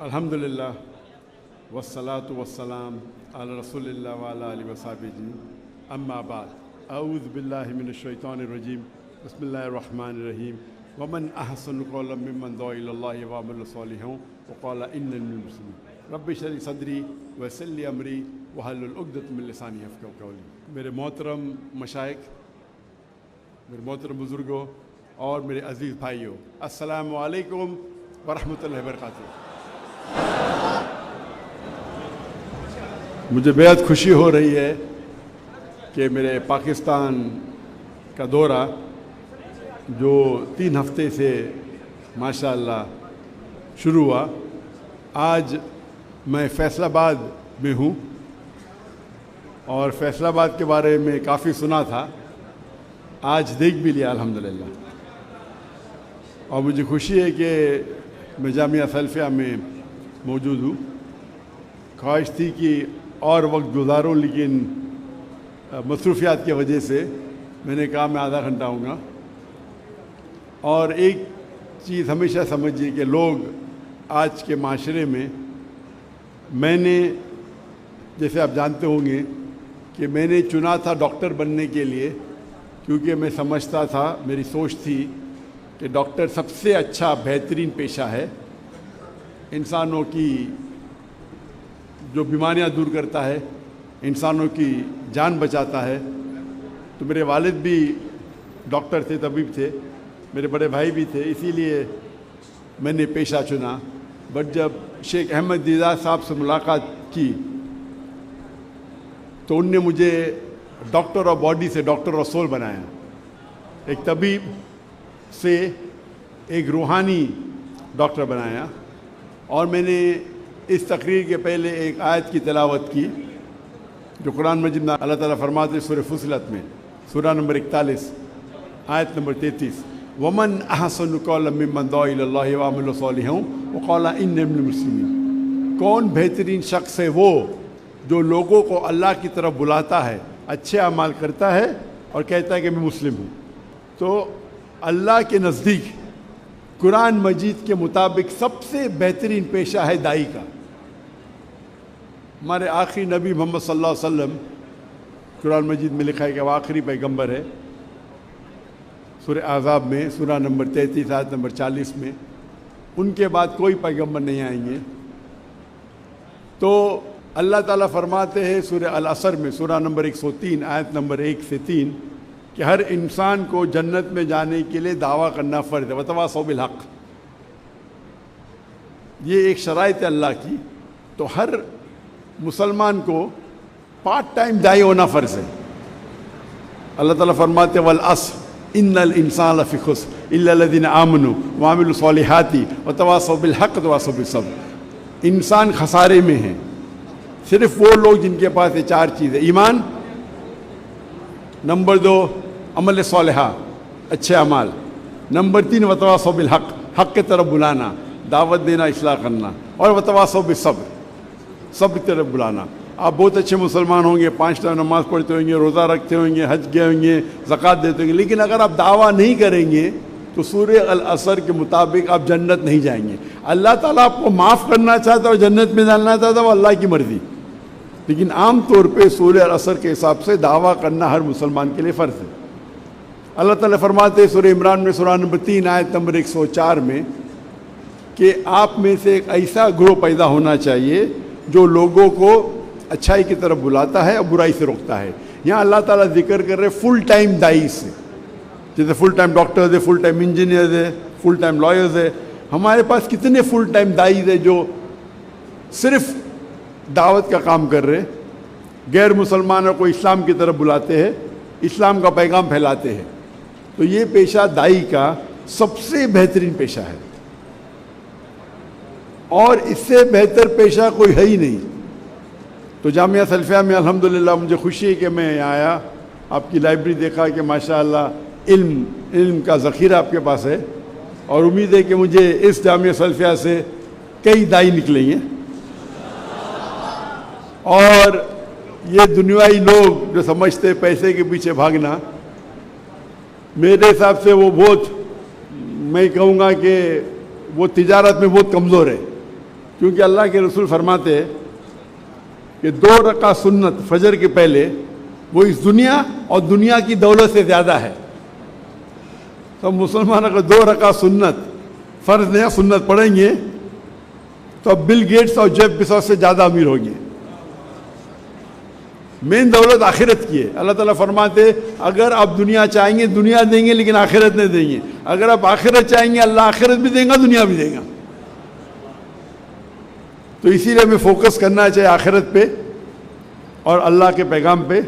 अल्हम्दुलिल्लाह वस्सलातु वस्सलाम अला रसूलिल्लाह व अला आलिहि व सहबिही अम्मा बाद अऊज़ु बिल्लाहि मिनश शैतानिर रजीम बिस्मिल्लाहिर रहमानिर रहीम वमन अहसनु क़ौलन मिम्मन दुआ इलल्लाहि व अमिला सालिहान व क़ाला इन्नी मिनल मुस्लिमीन रब्बि इश्रह ली सदरी व यस्सिर ली अमरी वहलुल उक़दतम मिन लिसानी यफ़क़हू क़ौली। मेरे मोहतरम मशाइख़, मेरे मोहतरम बुज़ुर्गों और मेरे अज़ीज़ भाइयों, अस्सलामु अलैकुम व रहमतुल्लाहि व बरकातुहू। मुझे बेहद खुशी हो रही है कि मेरे पाकिस्तान का दौरा जो 3 हफ्ते से माशाअल्लाह शुरू हुआ, आज मैं फैसलाबाद में हूँ और फैसलाबाद के बारे में काफ़ी सुना था, आज देख भी लिया अल्हम्दुलिल्लाह। और मुझे खुशी है कि मैं जामिया सल्फिया में मौजूद हूँ। ख्वाहिश थी कि और वक्त गुजारूँ, लेकिन मसरूफियात की वजह से मैंने कहा मैं आधा घंटा आऊँगा। और एक चीज़ हमेशा समझिए कि लोग आज के माशरे में, मैंने जैसे आप जानते होंगे कि मैंने चुना था डॉक्टर बनने के लिए, क्योंकि मैं समझता था, मेरी सोच थी कि डॉक्टर सबसे अच्छा बेहतरीन पेशा है, इंसानों की जो बीमारियां दूर करता है, इंसानों की जान बचाता है। तो मेरे वालिद भी डॉक्टर थे, तबीब थे, मेरे बड़े भाई भी थे, इसीलिए मैंने पेशा चुना। बट जब शेख अहमद दीदार साहब से मुलाकात की तो उनने मुझे डॉक्टर ऑफ बॉडी से डॉक्टर ऑफ सोल बनाया। एक तबीब से एक रूहानी डॉक्टर बनाया। और मैंने इस तकरीर के पहले एक आयत की तिलावत की जो कुरान मजीद में अल्लाह ताला फरमाते हैं सूरह फुसिलत में, सूरह नंबर 41 आयत नंबर 33, वमन अहसनु क़ौलन मिम्मन दुआ इलल्लाहि व अमिला सालिहान व क़ाला इन्नी मिनल मुस्लिमीन। कौन बेहतरीन शख्स है वो जो लोगों को अल्लाह की तरफ बुलाता है, अच्छे अमाल करता है और कहता है कि मैं मुस्लिम हूँ। तो अल्लाह के नज़दीक कुरान मजीद के मुताबिक सबसे बेहतरीन पेशा है दाई का। हमारे आखिरी नबी मोहम्मद सल्लल्लाहु अलैहि वसल्लम, कुरान मजीद में लिखा है कि वो आखिरी पैगंबर है। सूरह आज़ाब में सूरह नंबर 33 आयत नंबर 40 में, उनके बाद कोई पैगंबर नहीं आएंगे। तो अल्लाह ताला फरमाते हैं सूरह अल असर में सूरह नंबर 103 आयत नंबर 1 से 3 कि हर इंसान को जन्नत में जाने के लिए दावा करना फ़र्ज़ है, वतवासौ बिल हक़। ये एक शराइत है अल्लाह की। तो हर मुसलमान को पार्ट टाइम दाई होना फ़र्ज़ है। अल्लाह ताला फरमाते वल अस्र इन्नल इंसान लफ़ी खुस्र इल्ला लज़ीना आमनू व अमिलू सालिहाती वतवासौ बिल हक़ वतवासौ बिस सब्र। इंसान खसारे में है, सिर्फ वो लोग जिनके पास ये 4 चीज़ें, ईमान, नंबर 2 अमल सालिहा, अच्छे अमाल, नंबर 3 वतवासौ बिल हक़, हक़ की तरफ बुलाना, दावत देना, इस्लाह करना, और वतवासौ बिस सब्र, सब्र की तरफ बुलाना। आप बहुत अच्छे मुसलमान होंगे, 5 टाइम नमाज़ पढ़ते होंगे, रोज़ा रखते होंगे, हज गए होंगे, ज़कात देते होंगे, लेकिन अगर आप दावा नहीं करेंगे तो सूरह अल असर के मुताबिक आप जन्नत नहीं जाएंगे। अल्लाह ताला आपको माफ़ करना चाहता है और जन्नत में डालना चाहता है, वो अल्लाह की मर्ज़ी। लेकिन आम तौर पे सूरह अल असर के हिसाब से दावा करना हर मुसलमान के लिए फ़र्ज़ है। अल्लाह ताला फरमाते हैं सूरह इमरान में सूरह नंबर 3 आयत नंबर 104 में कि आप में से एक ऐसा ग्रोह पैदा होना चाहिए जो लोगों को अच्छाई की तरफ बुलाता है और बुराई से रोकता है। यहाँ अल्लाह ताला जिक्र कर रहे फुल टाइम दाई से, जैसे फुल टाइम डॉक्टर्स है, फुल टाइम इंजीनियर्स है, फुल टाइम लॉयर्स है। हमारे पास कितने फुल टाइम दाई है जो सिर्फ दावत का काम कर रहे, गैर मुसलमानों को इस्लाम की तरफ बुलाते हैं, इस्लाम का पैगाम फैलाते हैं। तो ये पेशा दाई का सबसे बेहतरीन पेशा है और इससे बेहतर पेशा कोई है ही नहीं। तो जामिया सल्फिया में अल्हम्दुलिल्लाह मुझे खुशी है कि मैं यहाँ आया, आपकी लाइब्रेरी देखा कि माशाअल्लाह इल्म का ज़ख़ीरा आपके पास है, और उम्मीद है कि मुझे इस जामिया सल्फिया से कई दाई निकलेंगे। और ये दुनियाई लोग जो समझते पैसे के पीछे भागना, मेरे हिसाब से वो बहुत, मैं कहूँगा कि वो तिजारत में बहुत कमज़ोर है। کیونکہ اللہ کے رسول فرماتے ہیں کہ 2 رکعت سنت فجر کے پہلے وہ اس دنیا اور دنیا کی دولت سے زیادہ ہے. تو مسلمان اگر 2 رکعت سنت فرض نہیں سنت پڑھیں گے تو اب بل گیٹس اور جیف بیزوس سے زیادہ امیر ہوں گے. مین دولت آخرت کی ہے. اللہ تعالیٰ فرماتے اگر آپ دنیا چاہیں گے دنیا دیں گے لیکن آخرت نہیں دیں گے. اگر آپ آخرت چاہیں گے اللہ آخرت بھی دیں گا دنیا بھی دے گا. تو اسی لیے ہمیں فوکس کرنا چاہیے آخرت پہ اور اللہ کے پیغام پہ.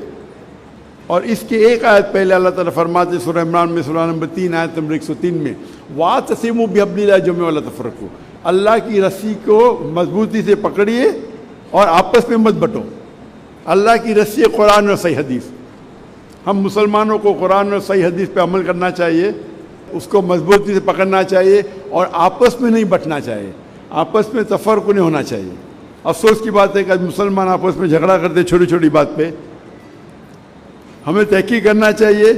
اور اس کے ایک آیت پہلے اللہ تعالیٰ فرماتے سورہ عمران میں سورہ نمبر 3 آیت نمبر 103 میں وَاعْتَصِمُوا بِحَبْلِ اللَّهِ جَمِيعًا وَلَا تَفَرَّقُوا. اللہ کی رسی کو مضبوطی سے پکڑیے اور آپس میں مت بٹو. اللہ کی رسی قرآن اور صحیح حدیث. ہم مسلمانوں کو قرآن اور صحیح حدیث پہ عمل کرنا چاہیے, اس کو مضبوطی سے پکڑنا چاہیے اور آپس میں نہیں بٹنا چاہیے, آپس میں تفرق نہیں ہونا چاہیے. افسوس کی بات ہے کہ مسلمان آپس میں جھگڑا کرتے چھوٹی چھوٹی بات پہ. ہمیں تحقیق کرنا چاہیے,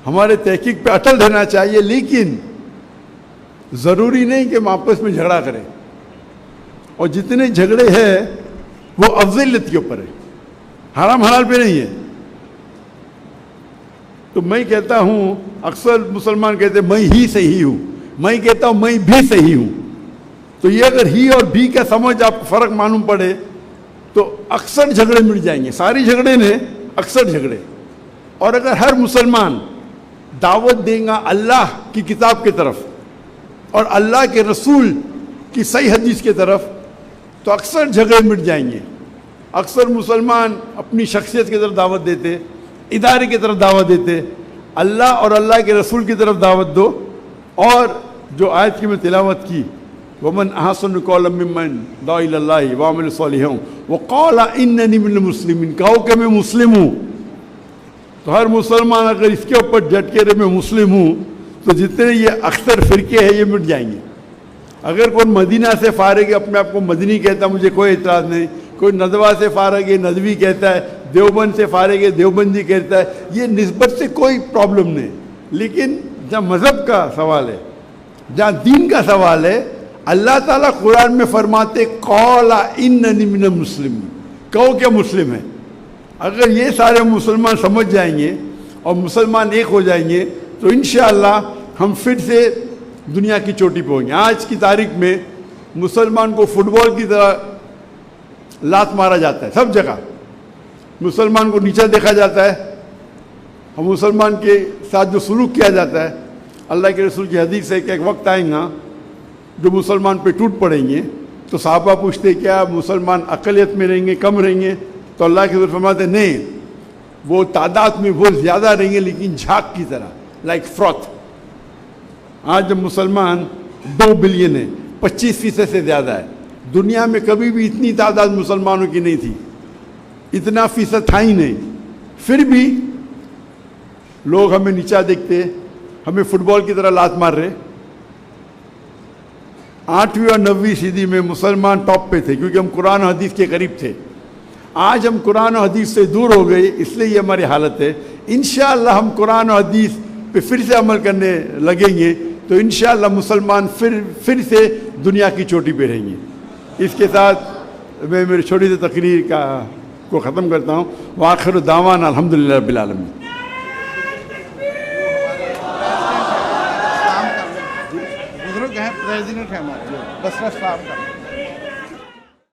ہمارے تحقیق پہ اٹل رہنا چاہیے, لیکن ضروری نہیں کہ ہم آپس میں جھگڑا کریں. اور جتنے جھگڑے ہیں وہ افضلیت کے اوپر ہے, حرام حلال پہ نہیں ہے. تو میں کہتا ہوں, اکثر مسلمان کہتے ہیں میں ہی صحیح ہوں, میں کہتا ہوں میں بھی صحیح ہوں. تو یہ اگر ہی اور بھی کا سمجھ آپ کو فرق معلوم پڑے تو اکثر جھگڑے مٹ جائیں گے. ساری جھگڑے نے اکثر جھگڑے. اور اگر ہر مسلمان دعوت دیں گا اللہ کی کتاب کی طرف اور اللہ کے رسول کی صحیح حدیث کی طرف تو اکثر جھگڑے مٹ جائیں گے. اکثر مسلمان اپنی شخصیت کی طرف دعوت دیتے, ادارے کی طرف دعوت دیتے. اللہ اور اللہ کے رسول کی طرف دعوت دو. اور جو آیت کی میں تلاوت کی وَمَنْ أَحْسَنُ قَوْلًا مِّمَّنْ دَعَا إِلَى اللَّهِ وَعَمِلَ صَالِحًا وَقَالَ إِنَّنِي مِنَ الْمُسْلِمِينَ, کہو کہ میں مسلم ہوں. تو ہر مسلمان اگر اس کے اوپر ڈٹ کے رہے میں مسلم ہوں تو جتنے یہ اکثر فرقے ہیں یہ مٹ جائیں گے. اگر کوئی مدینہ سے فارغ ہے اپنے آپ کو مدنی کہتا ہے مجھے کوئی اعتراض نہیں, کوئی ندوہ سے فارغ ہے ندوی کہتا ہے, دیوبند سے فارغ ہے دیوبندی کہتا ہے, یہ نسبت سے کوئی پرابلم نہیں. لیکن جہاں مذہب کا سوال ہے, جہاں دین کا سوال ہے, اللہ تعالیٰ قرآن میں فرماتے قَالَ إِنَّنِي مِنَ الْمُسْلِمِينَ, کہو کہ مسلم ہے. اگر یہ سارے مسلمان سمجھ جائیں گے اور مسلمان ایک ہو جائیں گے تو انشاءاللہ ہم پھر سے دنیا کی چوٹی پہ ہوں گے. آج کی تاریخ میں مسلمان کو فٹ بال کی طرح لات مارا جاتا ہے سب جگہ, مسلمان کو نیچا دیکھا جاتا ہے, اور مسلمان کے ساتھ جو سلوک کیا جاتا ہے. اللہ کے رسول کی حدیث ہے کہ ایک وقت آئیں گا جو مسلمان پہ ٹوٹ پڑیں گے تو صحابہ پوچھتے کیا مسلمان اقلیت میں رہیں گے کم رہیں گے؟ تو اللہ کے رسول فرماتے نہیں, وہ تعداد میں بہت زیادہ رہیں گے لیکن جھاگ کی طرح, لائک فروتھ. آج جب مسلمان 2 بلین ہے, 25% سے زیادہ ہے. دنیا میں کبھی بھی اتنی تعداد مسلمانوں کی نہیں تھی, اتنا فیصد تھا ہی نہیں. پھر بھی لوگ ہمیں نیچا دیکھتے, ہمیں فٹ بال کی طرح لات مار رہے. 8ویں اور 9ویں صدی میں مسلمان ٹاپ پہ تھے کیونکہ ہم قرآن و حدیث کے قریب تھے. آج ہم قرآن و حدیث سے دور ہو گئے, اس لیے یہ ہماری حالت ہے. انشاءاللہ ہم قرآن و حدیث پہ پھر سے عمل کرنے لگیں گے تو انشاءاللہ مسلمان پھر سے دنیا کی چوٹی پہ رہیں گے. اس کے ساتھ میں میری چھوٹی سی تقریر کو ختم کرتا ہوں. وآخر دعوانا الحمدللہ رب العالمین. بزرگ ہیں, پریزیڈنٹ ہیں ہمارے بسرا صاحب کا.